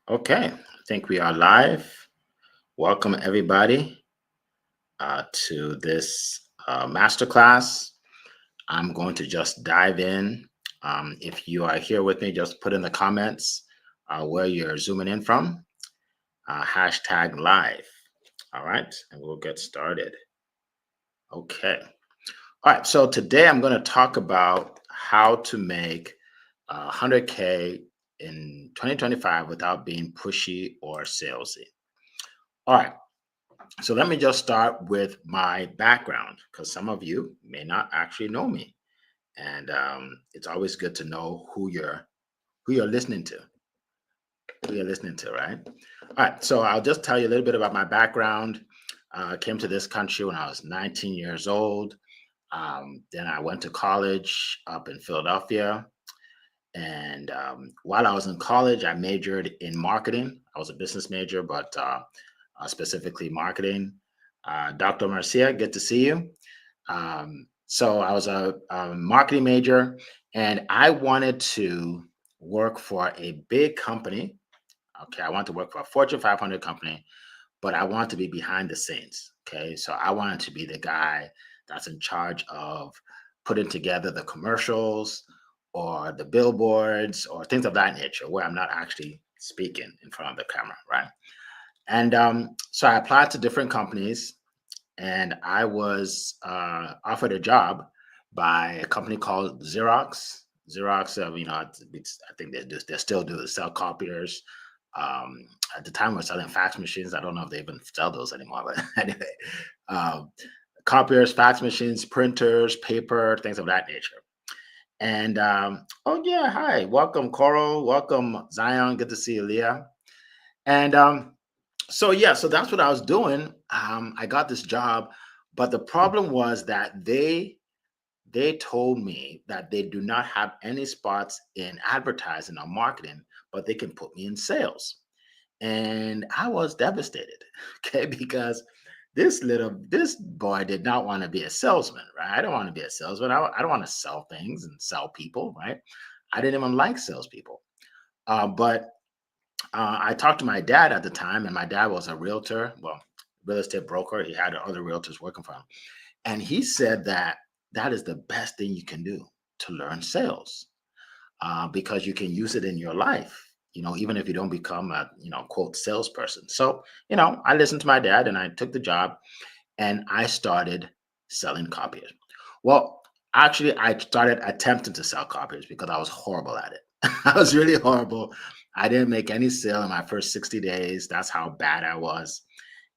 Okay, I think we are live. Welcome, everybody, to this masterclass. I'm going to just dive in. If you are here with me, just put in the comments where you're zooming in from, hashtag live. All right, and we'll get started. Okay. All right, so today I'm going to talk about how to make 100K in 2025 without being pushy or salesy. All right. So let me just start with my background because some of you may not actually know me, and it's always good to know who you're listening to, right? All right. So I'll just tell you a little bit about my background. I came to this country when I was 19 years old. Then I went to college up in Philadelphia, and while I was in college, I majored in marketing. I was a business major, but specifically marketing. Dr. Marcia, good to see you. So I was a marketing major, and I wanted to work for a big company. Okay, I wanted to work for a Fortune 500 company, but I want to be behind the scenes. Okay, so I wanted to be the guy that's in charge of putting together the commercials or the billboards or things of that nature, where I'm not actually speaking in front of the camera, right? And so I applied to different companies, and I was offered a job by a company called Xerox. Xerox, I think they still do sell copiers. At the time, we're selling fax machines. I don't know if they even sell those anymore, but anyway, um, copiers, fax machines, printers, paper, things of that nature. And oh yeah, hi, welcome Coral, welcome Zion. Good to see you, Leah. And so yeah, so that's what I was doing. I got this job, but the problem was that they told me that they do not have any spots in advertising or marketing, but they can put me in sales. And I was devastated, okay, because this boy did not want to be a salesman, right? I don't want to be a salesman. I don't want to sell things and sell people, right? I didn't even like salespeople. But I talked to my dad at the time, and my dad was a realtor, well, real estate broker. He had other realtors working for him. And he said that that is the best thing you can do to learn sales because you can use it in your life, even if you don't become a, quote, salesperson. So, I listened to my dad and I took the job and I started selling copiers. Well, actually, I started attempting to sell copiers because I was horrible at it. I was really horrible. I didn't make any sale in my first 60 days. That's how bad I was.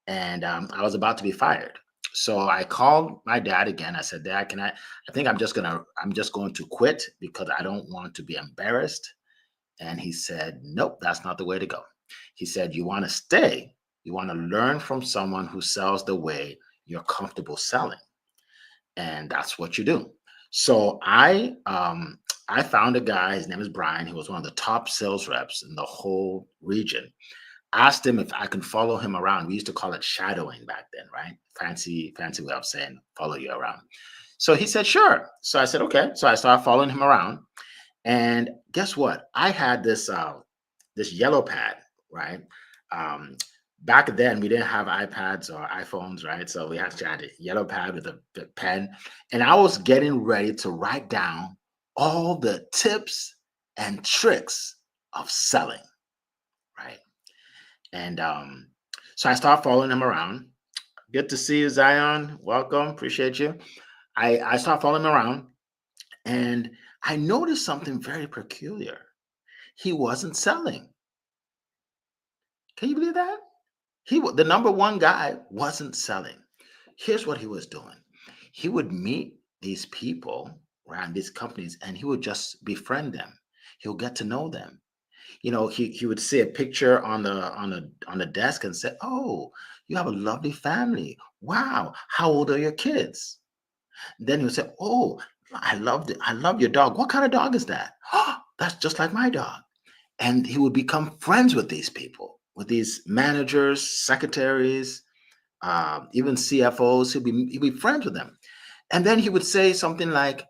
And I was about to be fired. So I called my dad again. I said, Dad, I think I'm just going to quit because I don't want to be embarrassed. And he said, Nope, that's not the way to go. He said, You want to stay. You want to learn from someone who sells the way you're comfortable selling. And that's what you do. So I found a guy, his name is Brian. He was one of the top sales reps in the whole region. Asked him if I can follow him around. We used to call it shadowing back then, right? Fancy way of saying follow you around. So he said, sure. So I said, okay. So I started following him around. And guess what? I had this yellow pad, right? Um, Back then we didn't have iPads or iPhones, right? So we actually had a yellow pad with a pen, and I was getting ready to write down all the tips and tricks of selling, right? And so I started following him around. Good to see you, Zion. Welcome. Appreciate you. I started following him around, and I noticed something very peculiar. He wasn't selling. Can you believe that? The number one guy wasn't selling. Here's what he was doing. He would meet these people around these companies and he would just befriend them. He'll get to know them. He would see a picture on the desk and say, "Oh, you have a lovely family. Wow, how old are your kids?" Then he would say, "Oh, I loved it. I love your dog. What kind of dog is that?" "Oh, that's just like my dog." And he would become friends with these people, with these managers, secretaries, even CFOs. He'd be friends with them. And then he would say something like,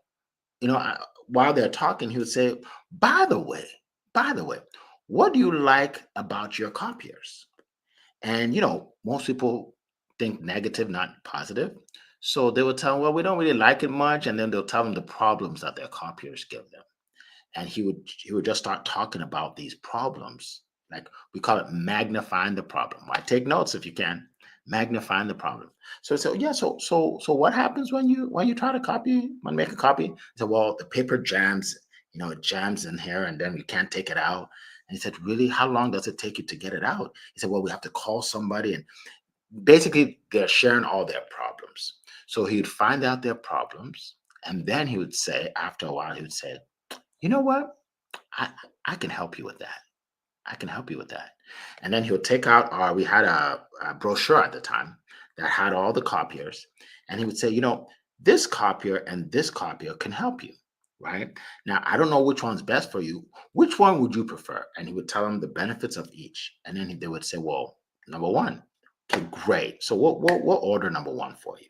you know, while they're talking, he would say, by the way, by the way, what do you like about your copiers? And, most people think negative, not positive. So they would tell them, well, we don't really like it much. And then they'll tell them the problems that their copiers give them. And he would just start talking about these problems. Like we call it magnifying the problem. Right? Take notes if you can. Magnifying the problem. So yeah. So what happens when you try to copy, when you make a copy? So well, the paper jams. It jams in here, and then we can't take it out. And he said, really, how long does it take you to get it out? He said, well, we have to call somebody, and basically they're sharing all their problems. So he'd find out their problems, and then he would say, after a while, he would say, you know what? I I can help you with that. I can help you with that. And then he'll take out we had a brochure at the time that had all the copiers. And he would say, this copier and this copier can help you. Right. Now, I don't know which one's best for you. Which one would you prefer? And he would tell them the benefits of each. And then they would say, well, number one. Okay, great. So we'll order number one for you.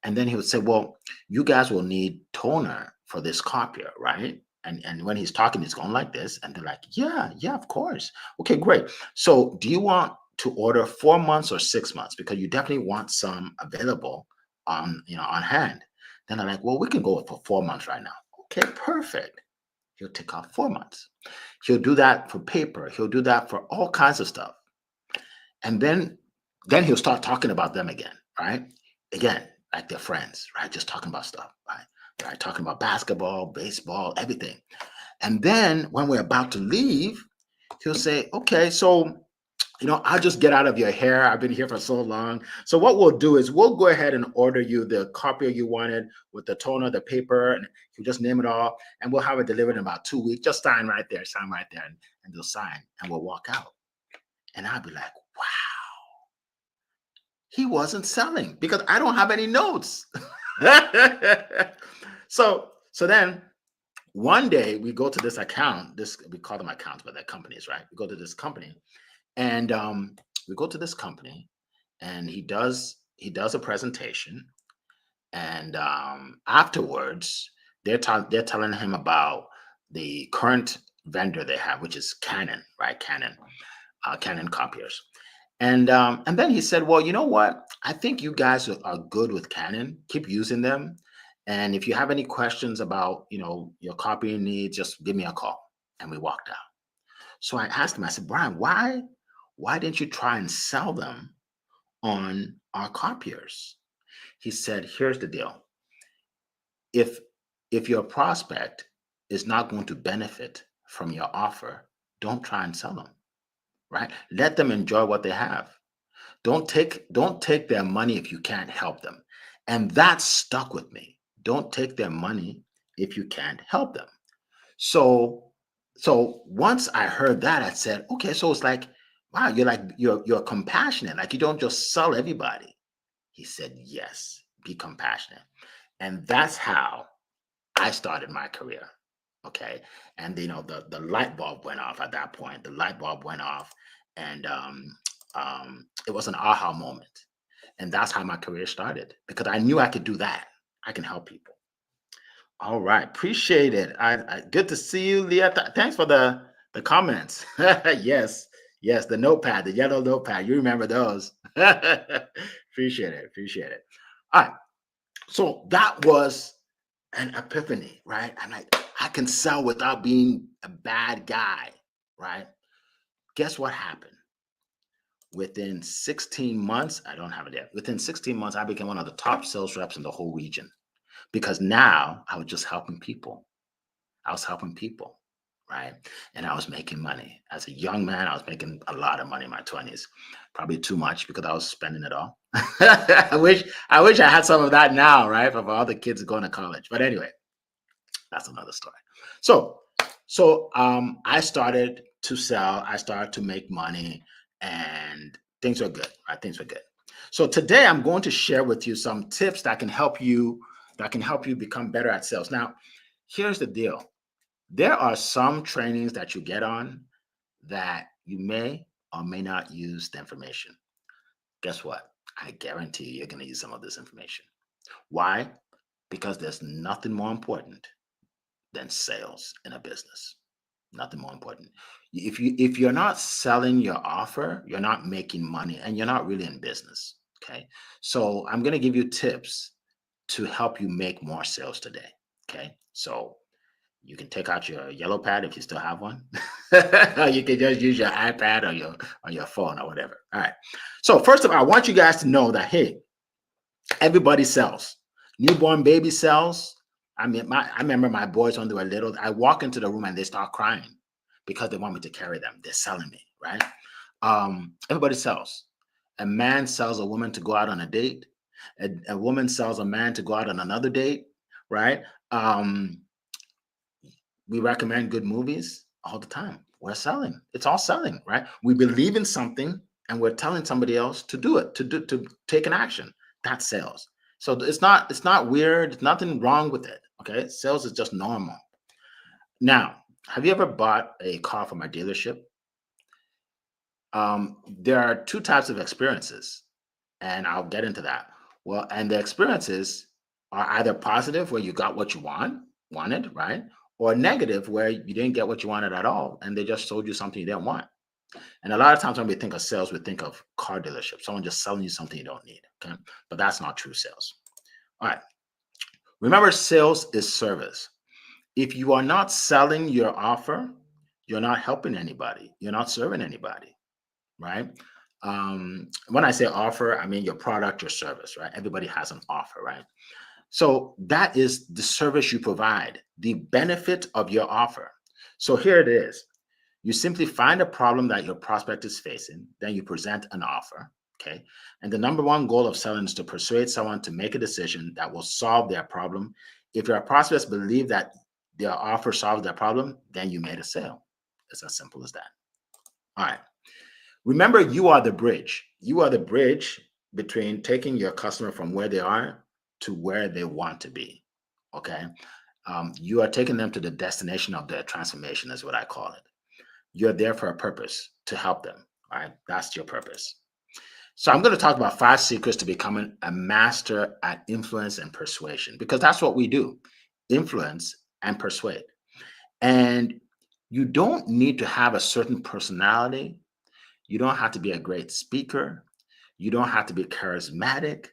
And then he would say, well, you guys will need toner for this copier, right? And when he's talking, he's going like this. And they're like, yeah, yeah, of course. Okay, great. So do you want to order 4 months or 6 months? Because you definitely want some available on hand. Then they're like, well, we can go for 4 months right now. Okay, perfect. He'll take out 4 months. He'll do that for paper. He'll do that for all kinds of stuff. And then he'll start talking about them again, right? Again, like they're friends, right? Just talking about stuff, right? Right, talking about basketball, baseball, everything. And then when we're about to leave, he'll say, okay, so I'll just get out of your hair. I've been here for so long. So what we'll do is we'll go ahead and order you the copier you wanted with the toner, the paper, and you just name it all, and we'll have it delivered in about 2 weeks. Just sign right there, and they'll sign, and we'll walk out. And I'll be like, wow, he wasn't selling because I don't have any notes. So then one day we go to this account. This we call them accounts, but they're companies, right? We go to this company, and we go to this company, and he does a presentation, and afterwards they're telling him about the current vendor they have, which is Canon, right? Canon copiers. And then he said, "Well, you know what? I think you guys are good with Canon. Keep using them. And if you have any questions about, your copying needs, just give me a call." And we walked out. So I asked him. I said, "Brian, why didn't you try and sell them on our copiers?" He said, "Here's the deal. If your prospect is not going to benefit from your offer, don't try and sell them. Right? Let them enjoy what they have. Don't take their money if you can't help them." And that stuck with me. Don't take their money if you can't help them. So once I heard that, I said, okay, so it's like, wow, you're compassionate. Like you don't just sell everybody. He said, yes, be compassionate. And that's how I started my career. Okay. And the light bulb went off at that point. The light bulb went off, and it was an aha moment. And that's how my career started because I knew I could do that. I can help people. All right, appreciate it. I good to see you, Leah. Thanks for the comments. Yes, yes, the notepad, the yellow notepad. You remember those? Appreciate it. Appreciate it. All right, so that was an epiphany, right? I'm like, I can sell without being a bad guy, right? Guess what happened? Within 16 months, I don't have it yet. Within 16 months, I became one of the top sales reps in the whole region because now I was just helping people. I was helping people, right? And I was making money. As a young man, I was making a lot of money in my 20s. Probably too much because I was spending it all. I wish I had some of that now, right? For all the kids going to college. But anyway, that's another story. So I started to sell, I started to make money, and things were good, right? Things were good. So today I'm going to share with you some tips that can help you become better at sales. Now, here's the deal. There are some trainings that you get on that you may or may not use the information. Guess what? I guarantee you're going to use some of this information. Why? because there's nothing more important than sales in a business. Nothing more important. If you're not selling your offer, you're not making money and you're not really in business. Okay. So I'm going to give you tips to help you make more sales today. Okay. So you can take out your yellow pad if you still have one. Or you can just use your iPad or your phone or whatever. All right. So first of all, I want you guys to know that hey, everybody sells. Newborn baby sells. I remember my boys when they were little. I walk into the room and they start crying because they want me to carry them. They're selling me, right? Everybody sells. A man sells a woman to go out on a date. A woman sells a man to go out on another date, right? Um, we recommend good movies all the time. We're selling. It's all selling, right? We believe in something and we're telling somebody else to do it, to take an action. That's sales. So it's not weird. There's nothing wrong with it. Okay. Sales is just normal. Now, have you ever bought a car from a dealership? There are two types of experiences, and I'll get into that. Well, and the experiences are either positive, where you got what you wanted, right? Or negative, where you didn't get what you wanted at all, and they just sold you something you didn't want. And a lot of times when we think of sales, we think of car dealership, someone just selling you something you don't need. Okay. But that's not true sales. All right. Remember, sales is service. If you are not selling your offer, you're not helping anybody. You're not serving anybody, right? When I say offer, I mean your product, your service, right? Everybody has an offer, right? So that is the service you provide, the benefit of your offer. So here it is. You simply find a problem that your prospect is facing, then you present an offer. Okay. And the number one goal of selling is to persuade someone to make a decision that will solve their problem. If your prospects believe that their offer solves their problem, then you made a sale. It's as simple as that. All right. Remember, you are the bridge. You are the bridge between taking your customer from where they are to where they want to be. Okay. You are taking them to the destination of their transformation, is what I call it. You're there for a purpose to help them. All right. That's your purpose. So I'm going to talk about 5 secrets to becoming a master at influence and persuasion, because that's what we do: influence and persuade. And you don't need to have a certain personality. You don't have to be a great speaker. You don't have to be charismatic.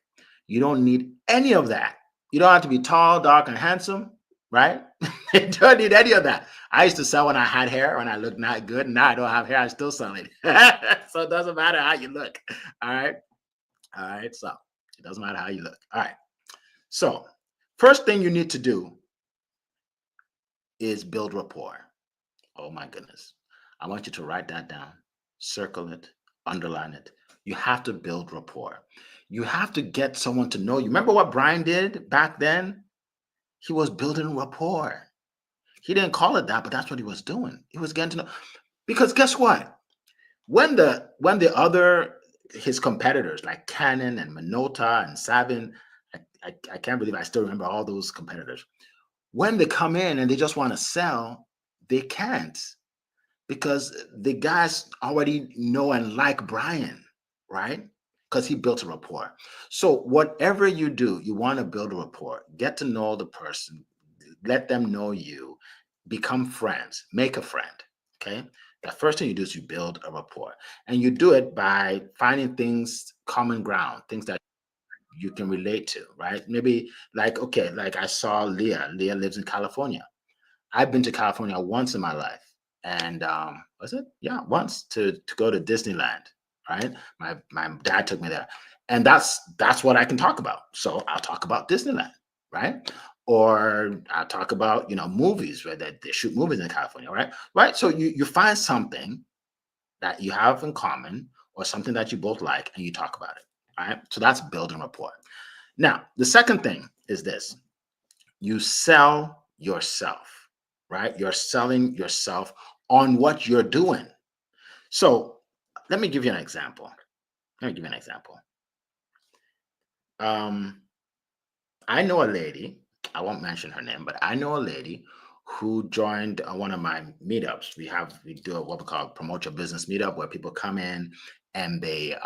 You don't need any of that. You don't have to be tall, dark, and handsome, right? You don't need any of that. I used to sell when I had hair, when I looked not good. And now I don't have hair, I still sell it. So it doesn't matter how you look. All right. All right. So it doesn't matter how you look. All right. So first thing you need to do is build rapport. Oh my goodness. I want you to write that down, circle it, underline it. You have to build rapport. You have to get someone to know you. Remember what Brian did back then? He was building rapport. He didn't call it that, but that's what he was doing. He was getting to know. Because guess what? When the other his competitors like Canon and Minolta and Savin, I can't believe I still remember all those competitors. When they come in and they just want to sell, they can't, because the guys already know and like Brian, right? Because he built a rapport. So whatever you do, you want to build a rapport, get to know the person, let them know you, become friends, make a friend. Okay. The first thing you do is you build a rapport, and you do it by finding things, common ground, things that you can relate to, right? Maybe like, okay, like I saw Leah. Leah lives in California. I've been to California once in my life, and was it? Yeah, once to go to Disneyland. Right, my dad took me there, and that's what I can talk about. So I'll talk about Disneyland, right? Or I'll talk about movies where they shoot movies in California, right? Right. So you find something that you have in common, or something that you both like, and you talk about it. All right. So that's building rapport. Now, the second thing is this: you sell yourself, right? You're selling yourself on what you're doing. So let me give you an example. Let me give you an example. Um, I know a lady, I won't mention her name, but I know a lady who joined one of my meetups. We do what we call promote your business meetup, where people come in and they're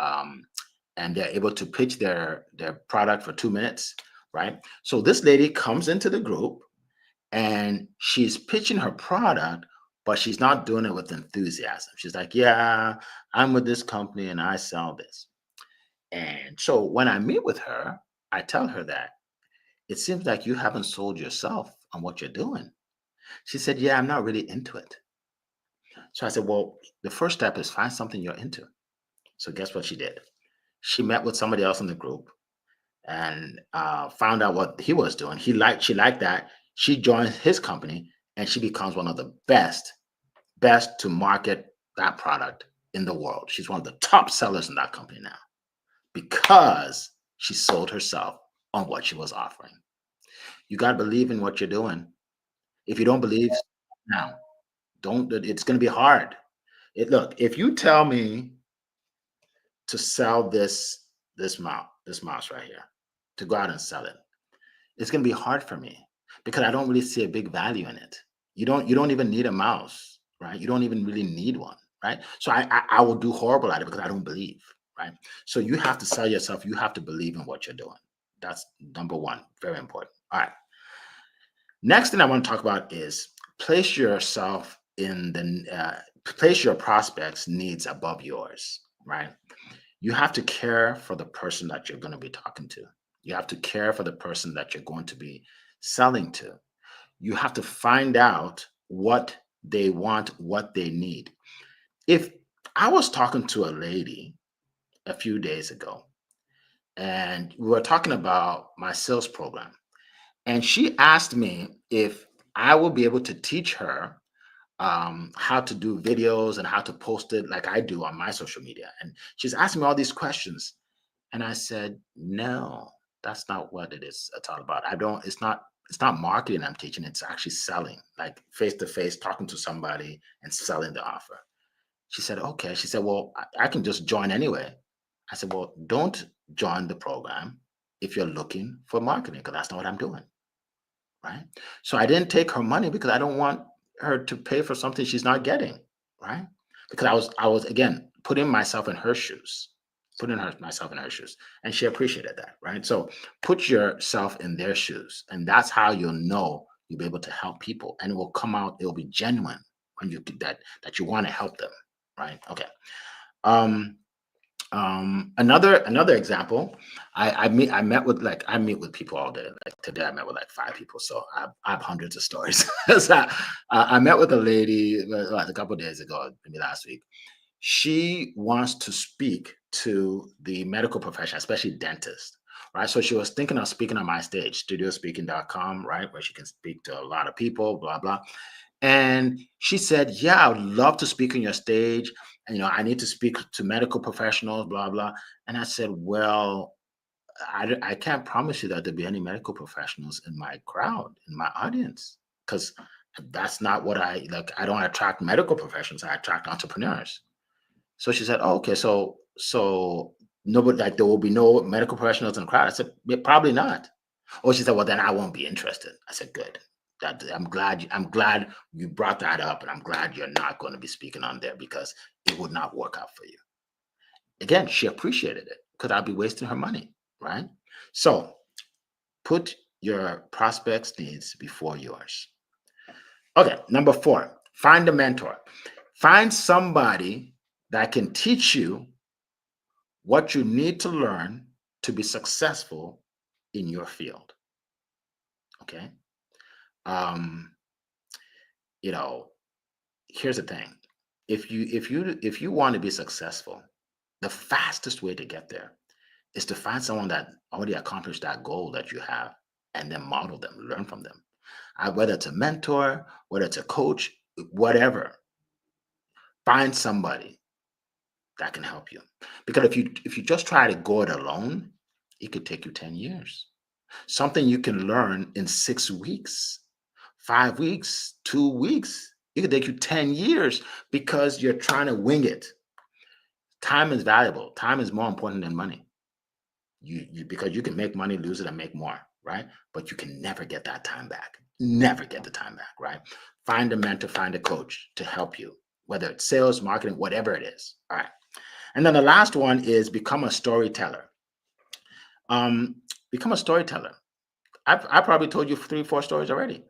able to pitch their product for 2 minutes. right? So this lady comes into the group and she's pitching her product, but she's not doing it with enthusiasm. She's like, yeah, I'm with this company and I sell this. And so when I meet with her, I tell her that it seems like you haven't sold yourself on what you're doing. She said, yeah, I'm not really into it. So I said, well, the first step is find something you're into. So guess what she did? She met with somebody else in the group and found out what he was doing. She liked that. She joins his company and she becomes one of the best to market that product in the world. She's one of the top sellers in that company now because she sold herself on what she was offering. You got to believe in what you're doing. If you don't believe now, don't. It's going to be hard. Look, if you tell me to sell this mouse right here, to go out and sell it, it's going to be hard for me because I don't really see a big value in it. You don't even need a mouse, right? You don't even really need one, right? So I will do horrible at it because I don't believe, right? So you have to sell yourself. You have to believe in what you're doing. That's number one, very important. All right. Next thing I want to talk about is place yourself in place your prospects' needs above yours, right? You have to care for the person that you're going to be talking to. You have to care for the person that you're going to be selling to. You have to find out what they want, what they need. If I was talking to a lady a few days ago and we were talking about my sales program, and she asked me if I will be able to teach her how to do videos and how to post it like I do on my social media. And she's asking me all these questions. And I said, no, that's not what it is. It's all about. It's not marketing I'm teaching. It's actually selling, like face to face, talking to somebody and selling the offer. She said, okay. She said, well, I can just join anyway. I said, well, don't join the program if you're looking for marketing, because that's not what I'm doing. Right. So I didn't take her money because I don't want her to pay for something she's not getting. Right. Because I was again putting myself in her shoes, myself in her shoes, and she appreciated that. Right. So put yourself in their shoes, and that's how you'll know you'll be able to help people, and it will come out. It will be genuine when you that you want to help them. Right. Okay. Um, another example, I meet with people all day. Like today, I met with like 5 people, so I have hundreds of stories. So, I met with a lady like a couple of days ago, maybe last week. She wants to speak to the medical profession, especially dentists, right? So she was thinking of speaking on my stage, studiospeaking.com, right, where she can speak to a lot of people, blah blah. And she said, yeah, I would love to speak on your stage. And, I need to speak to medical professionals, blah, blah. And I said, well, I can't promise you that there'll be any medical professionals in my crowd, in my audience, because that's not what I like. I don't attract medical professionals. I attract entrepreneurs. So she said, oh, okay, so nobody, like there will be no medical professionals in the crowd. I said, "Yeah, probably not." Oh, she said, well, then I won't be interested. I said, good. I'm glad you brought that up, and I'm glad you're not going to be speaking on there because it would not work out for you. Again, she appreciated it because I'd be wasting her money, right? So put your prospects' needs before yours. Okay, number 4, find a mentor. Find somebody that can teach you what you need to learn to be successful in your field. Okay. Um, you know, Here's the thing. If you want to be successful, the fastest way to get there is to find someone that already accomplished that goal that you have and then model them, learn from them. Whether it's a mentor, whether it's a coach, whatever, find somebody that can help you. Because if you just try to go it alone, it could take you 10 years. Something you can learn in 6 weeks, 5 weeks, 2 weeks, it could take you 10 years because you're trying to wing it. Time is valuable. Time is more important than money. Because you can make money, lose it, and make more, right? But you can never get that time back. Never get the time back, right? Find a mentor, find a coach to help you, whether it's sales, marketing, whatever it is. All right. And then the last one is become a storyteller. Um, become a storyteller. I probably told you 3, 4 stories already.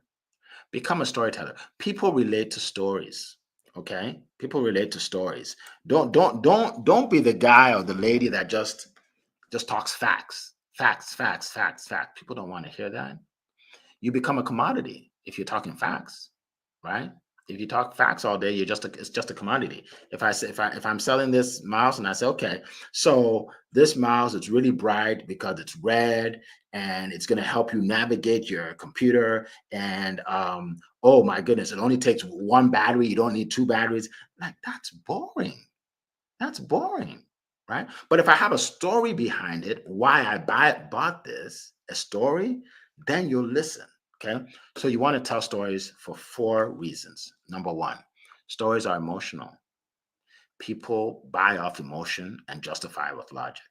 Become a storyteller. People relate to stories. Okay? People relate to stories. Don't be the guy or the lady that just talks facts. Facts, facts, facts, facts. People don't want to hear that. You become a commodity if you're talking facts, right? If you talk facts all day, it's just a commodity. If I'm selling this mouse and I say, okay, so this mouse is really bright because it's red and it's going to help you navigate your computer. And oh my goodness, it only takes one battery. You don't need two batteries. Like that's boring. That's boring, right? But if I have a story behind it, why bought this, a story, then you'll listen. Okay. So you want to tell stories for 4 reasons. Number one, stories are emotional. People buy off emotion and justify with logic,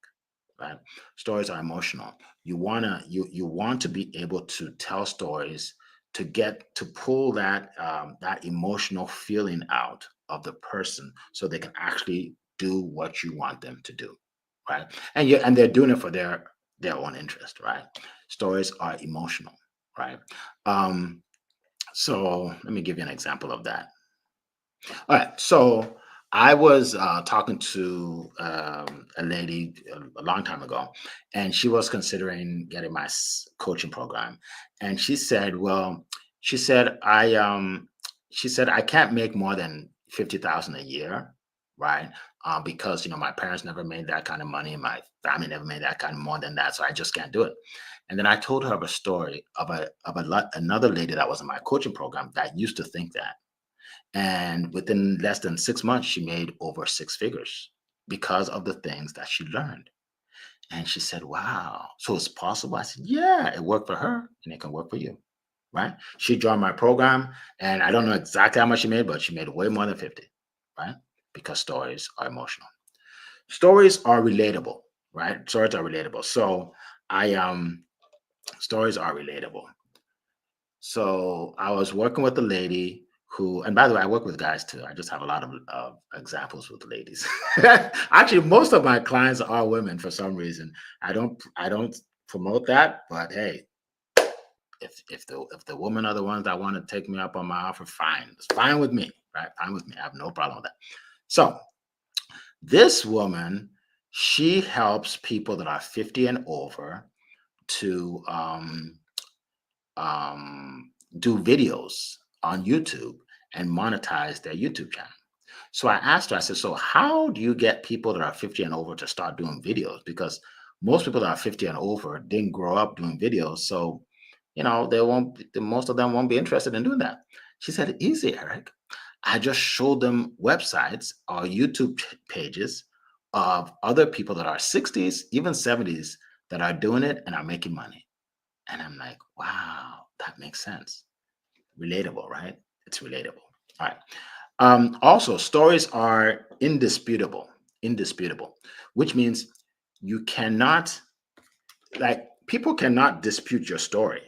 right? Stories are emotional. You want to be able to tell stories to get to pull that emotional feeling out of the person so they can actually do what you want them to do, right? And they're doing it for their own interest, right? Stories are emotional, right? Um, so let me give you an example of that. All right. So I was talking to a lady a long time ago, and she was considering getting my coaching program. And she said, "Well, she said she said I can't make more than 50,000 a year, right? Because my parents never made that kind of money, my family never made that kind of more than that, so I just can't do it." And then I told her of a story of another lady that was in my coaching program that used to think that. And within less than 6 months, she made over six figures because of the things that she learned. And she said, wow, so it's possible? I said, yeah, it worked for her and it can work for you. Right. She joined my program and I don't know exactly how much she made, but she made way more than 50. Right. Because stories are emotional. Stories are relatable. Right. Stories are relatable. So I, stories are relatable. So I was working with a lady who, and by the way, I work with guys too. I just have a lot of examples with ladies. Actually, most of my clients are women for some reason. I don't promote that, but hey, if the women are the ones that want to take me up on my offer, fine. It's fine with me, right? Fine with me. I have no problem with that. So this woman, she helps people that are 50 and over to do videos on YouTube and monetize their YouTube channel. So I asked her, I said, so how do you get people that are 50 and over to start doing videos? Because most people that are 50 and over didn't grow up doing videos. So, they won't, most of them won't be interested in doing that. She said, easy, Eric. I just showed them websites or YouTube pages of other people that are 60s, even 70s that are doing it and are making money. And I'm like, wow, that makes sense. Relatable, right? It's relatable. All right. Also, stories are indisputable, indisputable, which means you cannot, like, people cannot dispute your story.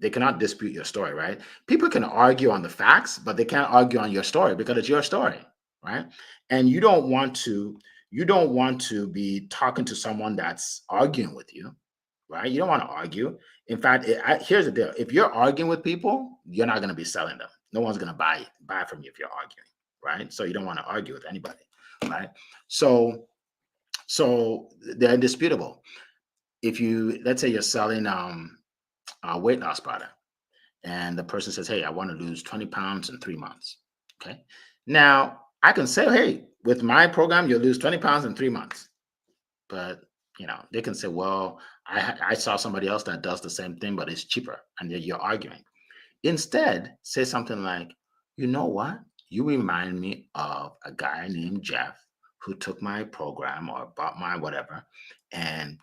They cannot dispute your story, right? People can argue on the facts, but they can't argue on your story because it's your story, right? And you don't want to be talking to someone that's arguing with you, right? You don't want to argue. In fact, here's the deal: if you're arguing with people, you're not going to be selling them. No one's going to buy from you if you're arguing, right? So you don't want to argue with anybody, right? So they're indisputable. If you let's say you're selling a weight loss product, and the person says, "Hey, I want to lose 20 pounds in 3 months." Okay, now I can say, "Hey, with my program, you'll lose 20 pounds in 3 months." But they can say, well, I saw somebody else that does the same thing, but it's cheaper, and then you're arguing. Instead, say something like, you know what? You remind me of a guy named Jeff who took my program or bought my whatever. And,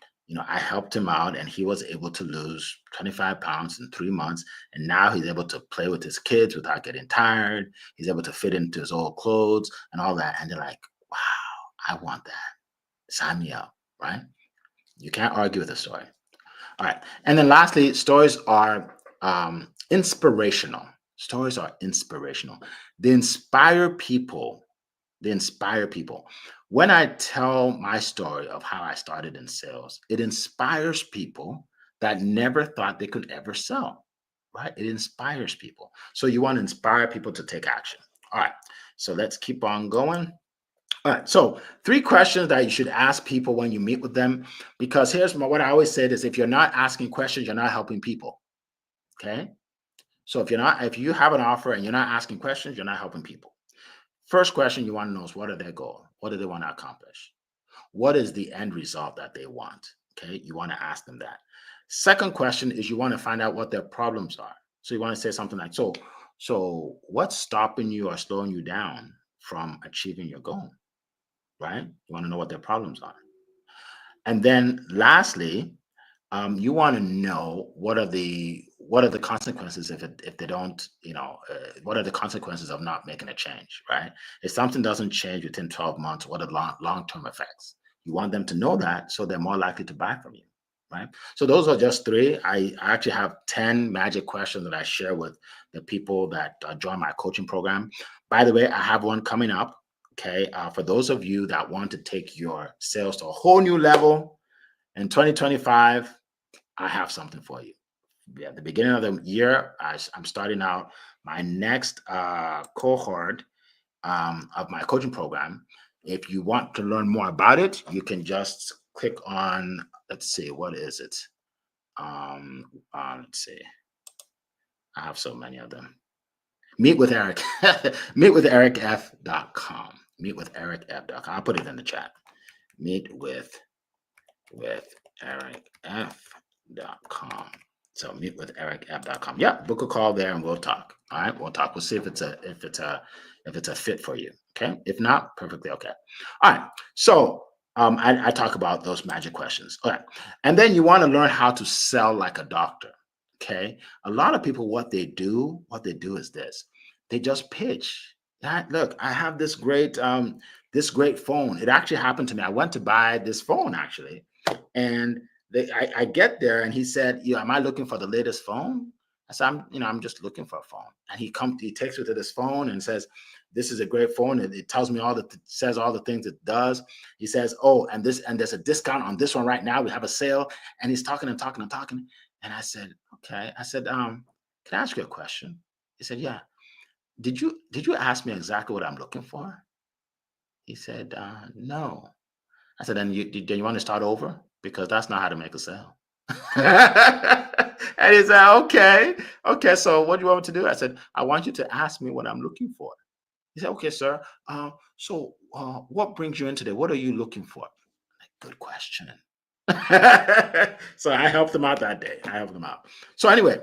I helped him out and he was able to lose 25 pounds in 3 months. And now he's able to play with his kids without getting tired. He's able to fit into his old clothes and all that. And they're like, wow, I want that. Sign me up, right? You can't argue with a story. All right. And then lastly, stories are inspirational. Stories are inspirational. They inspire people. They inspire people. When I tell my story of how I started in sales, it inspires people that never thought they could ever sell, right? It inspires people. So you want to inspire people to take action. All right. So let's keep on going. All right. So 3 questions that you should ask people when you meet with them, because here's what I always say is if you're not asking questions, you're not helping people. Okay. So if you have an offer and you're not asking questions, you're not helping people. First question you want to know is what are their goals? What do they want to accomplish? What is the end result that they want? Okay, you want to ask them that. Second question is you want to find out what their problems are. So you want to say something like, so what's stopping you or slowing you down from achieving your goal? Right? You want to know what their problems are. And then lastly, you want to know what are the consequences if they don't, what are the consequences of not making a change, right? If something doesn't change within 12 months, what are long-term effects? You want them to know that so they're more likely to buy from you, right? So those are just three. I actually have 10 magic questions that I share with the people that join my coaching program. By the way, I have one coming up. Okay, for those of you that want to take your sales to a whole new level in 2025, I have something for you. At the beginning of the year, I'm starting out my next cohort of my coaching program. If you want to learn more about it, you can just click on, let's see, what is it? Let's see. I have so many of them. Meet with Eric. meetwithericf.com. Meetwithericf.com. I'll put it in the chat. Meet with ericf.com. So meetwithericf.com. Yeah, book a call there and we'll talk. All right, we'll talk. We'll see if it's a fit for you. Okay. If not, perfectly okay. All right. So I talk about those magic questions. All right. And then you want to learn how to sell like a doctor. Okay. A lot of people, what they do is this. They just pitch. Look, I have this great phone. It actually happened to me. I went to buy this phone actually, and I get there and he said, am I looking for the latest phone? I said, I'm just looking for a phone. And he takes me to this phone and says, this is a great phone. It tells me says all the things it does. He says, oh, and there's a discount on this one right now. We have a sale. And he's talking and talking and talking. And I said, okay. I said, can I ask you a question? He said, yeah. Did you ask me exactly what I'm looking for? He said, no. I said, then you want to start over? Because that's not how to make a sale. And he said, okay. So what do you want me to do? I said, I want you to ask me what I'm looking for. He said, okay, sir. What brings you in today? What are you looking for? Like, good question. So I helped him out that day. I helped him out. So anyway,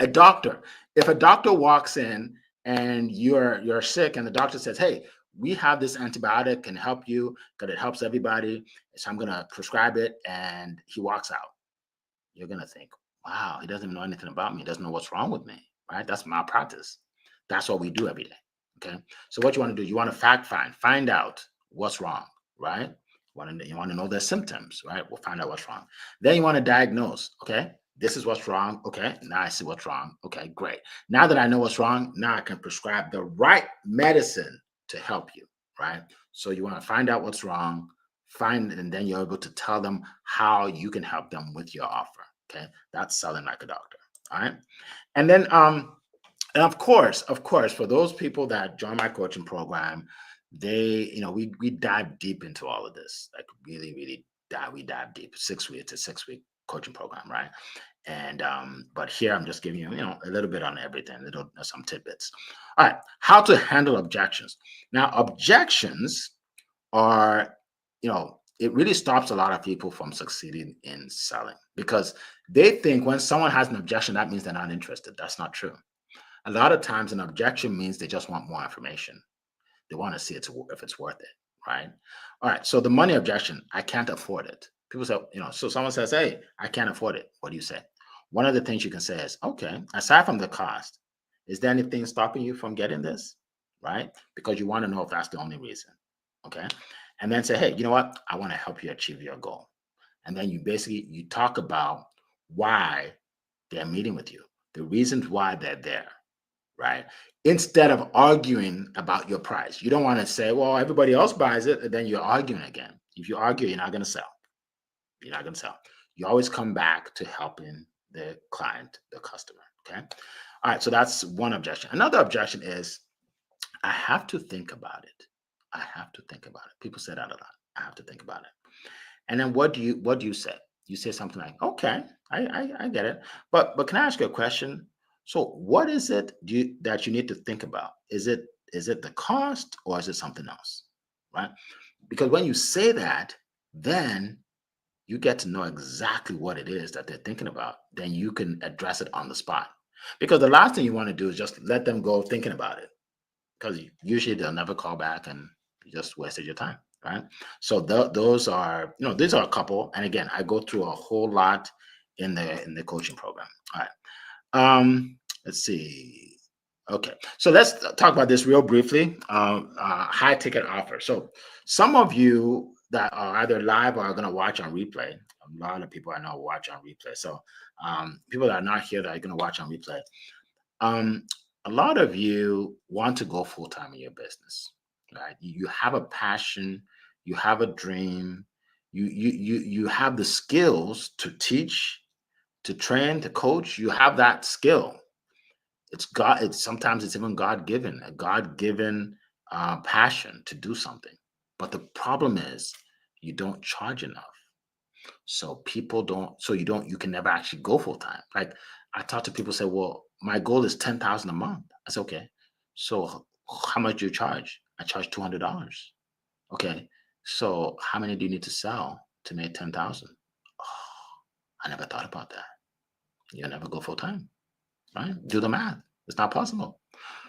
a doctor. If a doctor walks in and you're sick and the doctor says, hey, we have this antibiotic can help you because it helps everybody. So I'm going to prescribe it. And he walks out. You're going to think, wow, he doesn't even know anything about me. He doesn't know what's wrong with me, right? That's malpractice. That's what we do every day. Okay. So what you want to do, you want to find out what's wrong, right? You want to know their symptoms, right? We'll find out what's wrong. Then you want to diagnose. Okay. This is what's wrong. Okay. Now I see what's wrong. Okay, great. Now that I know what's wrong, now I can prescribe the right medicine to help you, right? So you want to find out what's wrong, and then you're able to tell them how you can help them with your offer. Okay. That's selling like a doctor. All right. And then, and of course, for those people that join my coaching program, we dive deep into all of this, like really, really we dive deep. 6 week, it's a 6 week coaching program, right? And but here I'm just giving you, a little bit on everything, some tidbits. All right, how to handle objections. Now, objections are, it really stops a lot of people from succeeding in selling because they think when someone has an objection, that means they're not interested. That's not true. A lot of times an objection means they just want more information. They want to see if it's worth it, right? All right, so the money objection, I can't afford it. People say, so someone says, hey, I can't afford it. What do you say? One of the things you can say is, okay, aside from the cost, is there anything stopping you from getting this, right? Because you want to know if that's the only reason, okay? And then say, hey, you know what? I want to help you achieve your goal. And then you talk about why they're meeting with you, the reasons why they're there, right? Instead of arguing about your price. You don't want to say, well, everybody else buys it, and then you're arguing again. If you argue, you're not going to sell. You're not going to sell. You always come back to helping the client, the customer. Okay. All right. So that's one objection. Another objection is I have to think about it. I have to think about it. People say that a lot. I have to think about it. And then what do you say? You say something like, "Okay, I get it." But can I ask you a question? So what is it that you need to think about? Is it the cost or is it something else? Right? Because when you say that, then you get to know exactly what it is that they're thinking about. Then you can address it on the spot. Because the last thing you want to do is just let them go thinking about it because usually they'll never call back and you just wasted your time, right? So those are, these are a couple. And again, I go through a whole lot in the coaching program. All right. Let's see. Okay, so let's talk about this real briefly. High ticket offer. So some of you that are either live or are going to watch on replay. A lot of people I know watch on replay. So people that are not here that are going to watch on replay. Um, a lot of you want to go full time in your business, right? You have a passion, you have a dream, you have the skills to teach, to train, to coach. You have that skill. It's God. It's sometimes it's even God given, a God given passion to do something. But the problem is you don't charge enough. So people don't, so you can never actually go full time. Like I talk to people say, well, my goal is 10,000 a month. I said, okay. So how much do you charge? I charge $200. Okay. So how many do you need to sell to make 10,000? Oh, I never thought about that. You'll never go full time, right? Do the math. It's not possible.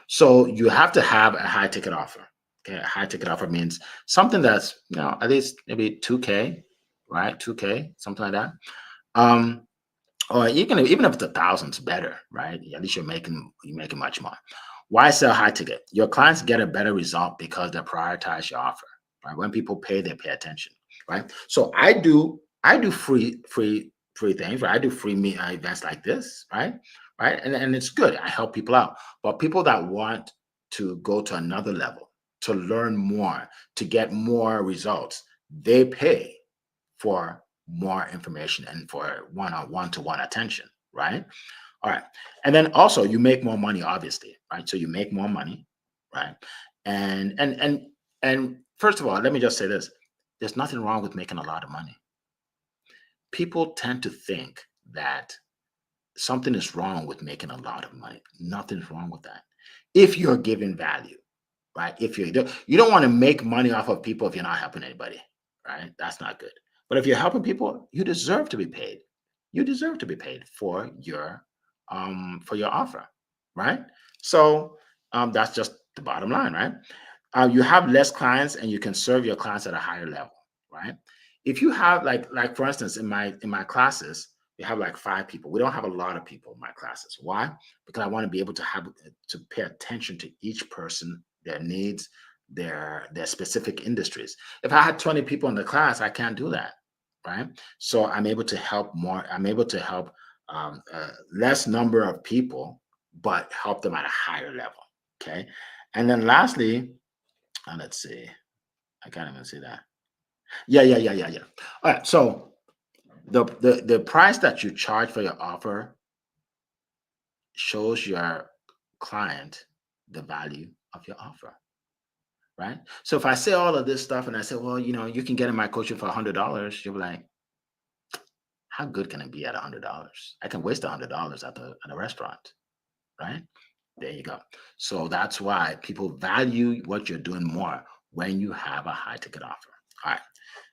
So you have to have a high ticket offer. Okay. A high ticket offer means something that's, at least maybe 2K, right? 2K, something like that. Um, or even if it's a thousand's better, right? At least you're making much more. Why sell high ticket? Your clients get a better result because they prioritize your offer. Right? When people pay, they pay attention. Right. So I do free things. Right. I do free events like this. Right. Right. And it's good. I help people out. But people that want to go to another level, to learn more, to get more results, they pay for more information and for one to one attention, right? All right. And then also you make more money, obviously, right? So you make more money, right? And first of all, let me just say this. There's nothing wrong with making a lot of money. People tend to think that something is wrong with making a lot of money. Nothing's wrong with that. If you're giving value, right? If you don't want to make money off of people if you're not helping anybody, right? That's not good. But if you're helping people, you deserve to be paid. You deserve to be paid for your offer, right? So that's just the bottom line, right? You have less clients and you can serve your clients at a higher level, right? If you have like for instance in my classes, we have like 5 people. We don't have a lot of people in my classes. Why? Because I want to be able to pay attention to each person, their needs, their specific industries. If I had 20 people in the class, I can't do that, right? So I'm able to help more. I'm able to help less number of people, but help them at a higher level. Okay. And then lastly, let's see. I can't even see that. Yeah, yeah, yeah, yeah, yeah. All right. So the price that you charge for your offer shows your client the value of your offer, right? So if I say all of this stuff and I say, well, you can get in my coaching for $100, you'll be like, how good can it be at $100? I can waste $100 at a restaurant, right? There you go. So that's why people value what you're doing more when you have a high ticket offer. All right.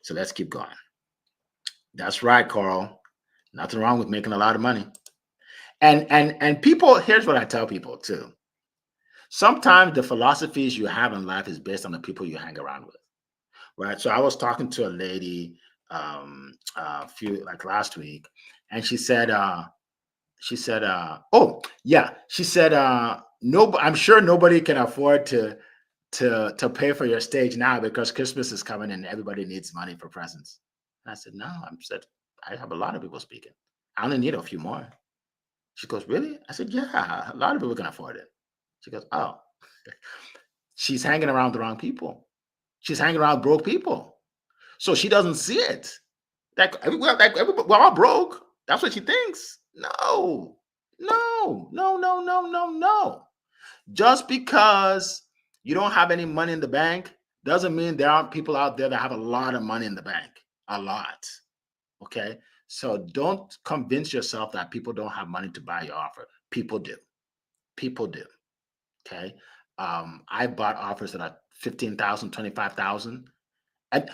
So let's keep going. That's right, Carl. Nothing wrong with making a lot of money. And people, here's what I tell people too. Sometimes the philosophies you have in life is based on the people you hang around with, right? So I was talking to a lady a few like last week, and she said, oh yeah, she said, no, I'm sure nobody can afford to pay for your stage now because Christmas is coming and everybody needs money for presents. And I said, no, I have a lot of people speaking. I only need a few more. She goes, really? I said, yeah, a lot of people can afford it. She goes, oh, she's hanging around the wrong people. She's hanging around broke people. So she doesn't see it. We're all broke. That's what she thinks. No, no, no, no, no, no, no. Just because you don't have any money in the bank doesn't mean there aren't people out there that have a lot of money in the bank. A lot. Okay. So don't convince yourself that people don't have money to buy your offer. People do. People do. Okay. I bought offers that are 15,000, 25,000. And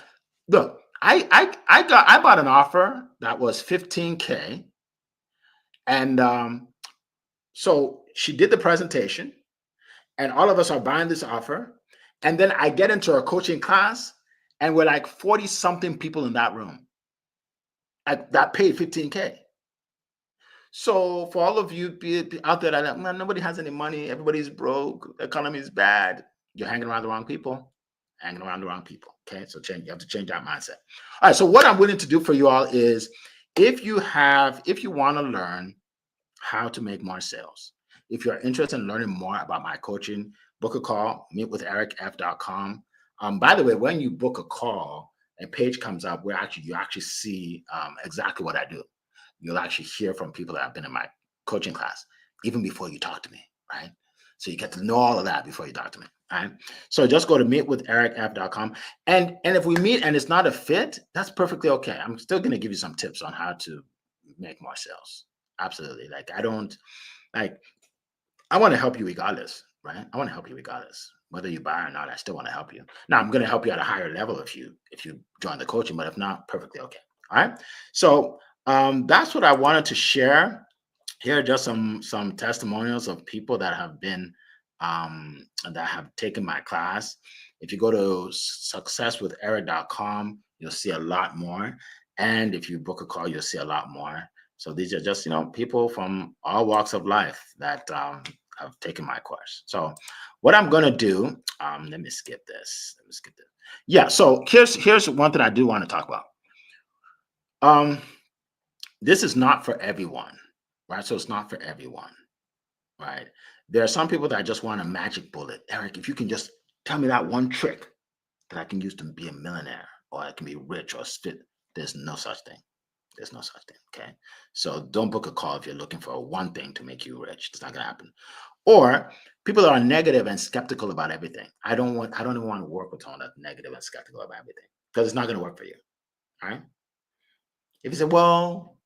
look, I bought an offer that was 15K. And so she did the presentation, and all of us are buying this offer. And then I get into a coaching class, and we're like 40 something people in that room that paid 15K. So for all of you out there that, man, nobody has any money, everybody's broke, the economy is bad, you're hanging around the wrong people. Hanging around the wrong people. Okay. So you have to change that mindset. All right. So what I'm willing to do for you all is, if you want to learn how to make more sales, if you're interested in learning more about my coaching, book a call, meetwithericf.com. By the way, when you book a call, a page comes up where you actually see exactly what I do. You'll actually hear from people that have been in my coaching class, even before you talk to me, right? So you get to know all of that before you talk to me, right? So just go to meetwithericf.com. And if we meet and it's not a fit, that's perfectly okay. I'm still going to give you some tips on how to make more sales. Absolutely. I want to help you regardless, right? I want to help you regardless. Whether you buy or not, I still want to help you. Now, I'm going to help you at a higher level if you join the coaching, but if not, perfectly okay. All right. So that's what I wanted to share. Here are just some testimonials of people that have been that have taken my class. If you go to successwitheric.com, you'll see a lot more. And if you book a call, you'll see a lot more. So these are just, people from all walks of life that have taken my course. So what I'm going to do, let me skip this. Yeah. So here's one thing I do want to talk about. This is not for everyone, right? So it's not for everyone, right? There are some people that just want a magic bullet. Eric, if you can just tell me that one trick that I can use to be a millionaire, or I can be rich or fit. There's no such thing. There's no such thing. Okay. So don't book a call if you're looking for one thing to make you rich. It's not gonna happen. Or people that are negative and skeptical about everything. I don't even want to work with someone that's negative and skeptical about everything, because it's not gonna work for you. All right. If you say, well,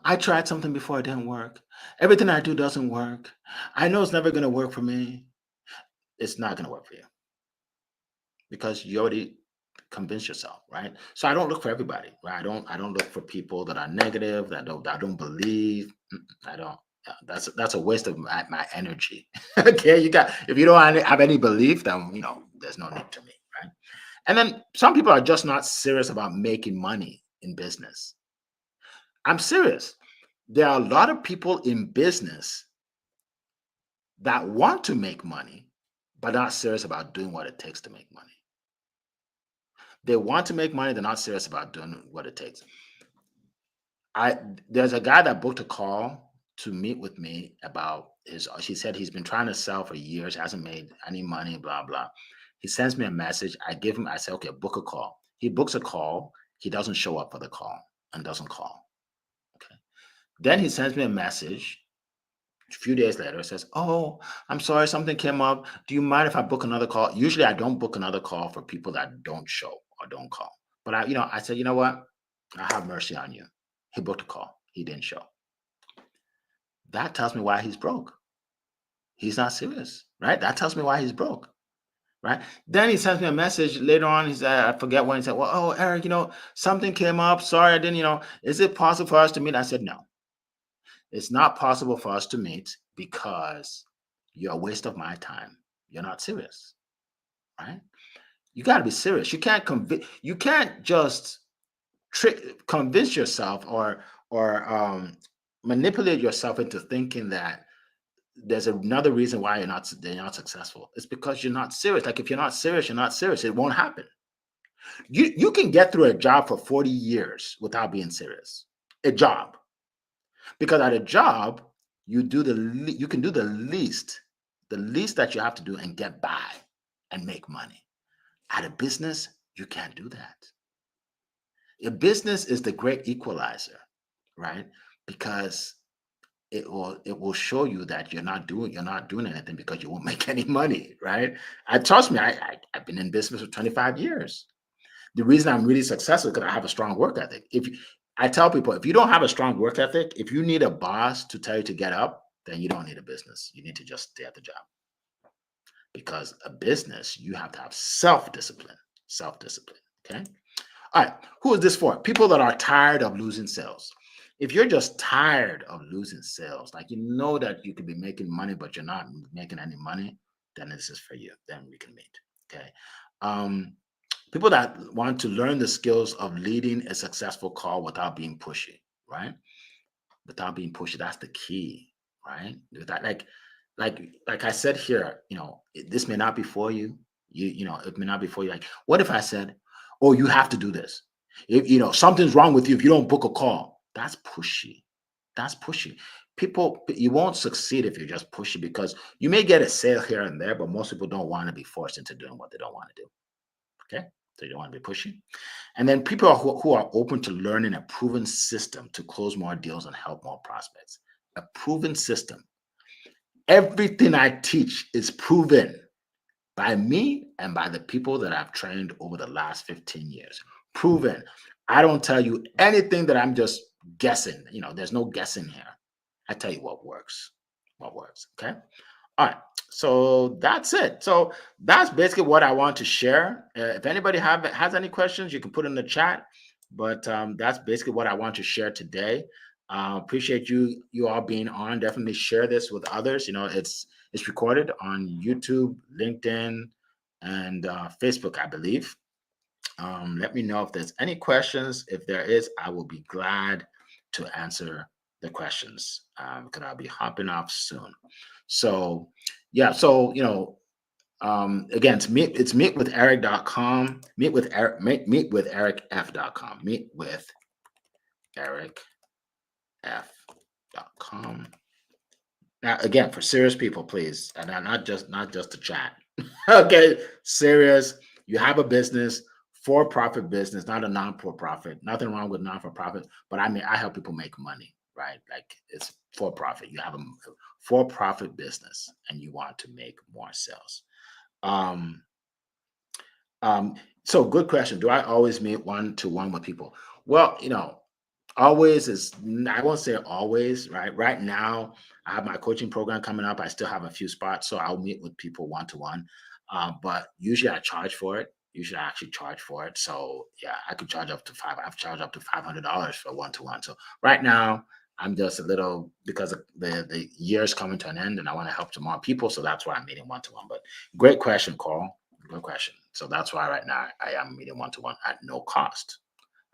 I tried something before, it didn't work. Everything I do doesn't work. I know it's never gonna work for me. It's not gonna work for you, because you already convinced yourself, right? So I don't look for everybody, right? I don't look for people that are negative, that I don't believe. I don't. That's a waste of my energy. Okay, if you don't have any belief, then there's no need to me, right? And then some people are just not serious about making money in business. I'm serious. There are a lot of people in business that want to make money, but not serious about doing what it takes to make money. They want to make money, they're not serious about doing what it takes. There's a guy that booked a call to meet with me about he said he's been trying to sell for years, hasn't made any money, blah, blah. He sends me a message. I say, okay, book a call. He books a call. He doesn't show up for the call and doesn't call. Okay. Then he sends me a message a few days later. Says, oh, I'm sorry, something came up. Do you mind if I book another call? Usually I don't book another call for people that don't show or don't call. But I said, you know what? I have mercy on you. He booked a call. He didn't show. That tells me why he's broke. He's not serious, right? That tells me why he's broke, right? Then he sends me a message later on. He said, I forget when, he said, well, oh, Eric, something came up. Sorry, I didn't, is it possible for us to meet? I said, no, it's not possible for us to meet, because you're a waste of my time. You're not serious, right? You got to be serious. You can't just convince yourself or manipulate yourself into thinking that there's another reason why they're not successful. It's because you're not serious. Like, if you're not serious, you're not serious. It won't happen. You can get through a job for 40 years without being serious. A job. Because at a job, you can do the least that you have to do and get by and make money. At a business, you can't do that. A business is the great equalizer, right? Because it will show you that you're not doing anything because you won't make any money, right? I trust me, I've been in business for 25 years. The reason I'm really successful because I have a strong work ethic. I tell people, if you don't have a strong work ethic, if you need a boss to tell you to get up, then you don't need a business. You need to just stay at the job, because a business, you have to have self-discipline. Self-discipline. Okay. All right. Who is this for? People that are tired of losing sales. If you're just tired of losing sales, like you know that you could be making money, but you're not making any money, then this is for you. Then we can meet. Okay. Um, People that want to learn the skills of leading a successful call without being pushy, right? Without being pushy, that's the key, right? Without, like I said here, this may not be for you. It may not be for you. Like, what if I said, "Oh, you have to do this. If something's wrong with you if you don't book a call." That's pushy. That's pushy. People, you won't succeed if you're just pushy, because you may get a sale here and there, but most people don't want to be forced into doing what they don't want to do. Okay. So you don't want to be pushy. And then people who are open to learning a proven system to close more deals and help more prospects. A proven system. Everything I teach is proven by me and by the people that I've trained over the last 15 years. Proven. I don't tell you anything that I'm just guessing. There's no guessing here. I tell you what works. What works. Okay. All right. So that's it. So that's basically what I want to share. If anybody has any questions, you can put in the chat. But that's basically what I want to share today. Appreciate you all being on. Definitely share this with others. It's recorded on YouTube, LinkedIn, and Facebook, I believe. Let me know if there's any questions. If there is, I will be glad to answer the questions, because I'll be hopping off soon. So yeah, so again, it's meetwitheric.com, meet with Eric, meet with ericf.com, meet with ericf.com. Now, again, for serious people, please, and not just to chat. Okay, serious. You have a business, for-profit business, not a non-for-profit. Nothing wrong with non-for-profit, but I help people make money, right? Like, it's for-profit. You have a for-profit business, and you want to make more sales. Um, so good question. Do I always meet one-to-one with people? Well, always is, I won't say always, right? Right now, I have my coaching program coming up. I still have a few spots, so I'll meet with people one to one. But usually I charge for it. Usually I actually charge for it. So yeah, I could charge up to I've charged up to $500 for one to one. So right now, I'm just a little, because the year is coming to an end, and I want to help some more people. So that's why I'm meeting one to one. But great question, Carl. Good question. So that's why right now I am meeting one to one at no cost.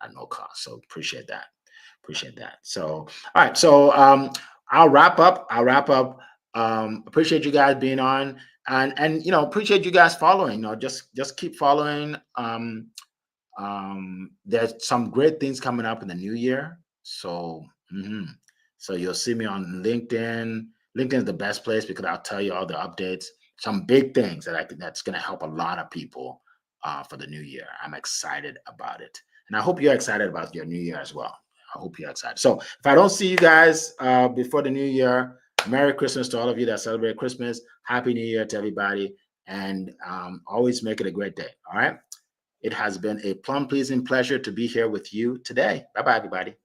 At no cost. So appreciate that. Appreciate that. So, all right. So I'll wrap up. Appreciate you guys being on, and appreciate you guys following. Just keep following. There's some great things coming up in the new year. So so you'll see me on LinkedIn. LinkedIn is the best place because I'll tell you all the updates. Some big things that I think that's going to help a lot of people for the new year. I'm excited about it, and I hope you're excited about your new year as well. I hope you're excited. So if I don't see you guys before the new year, Merry Christmas to all of you that celebrate Christmas. Happy New Year to everybody, and always make it a great day. All right. It has been a plum pleasing pleasure to be here with you today. Bye bye, everybody.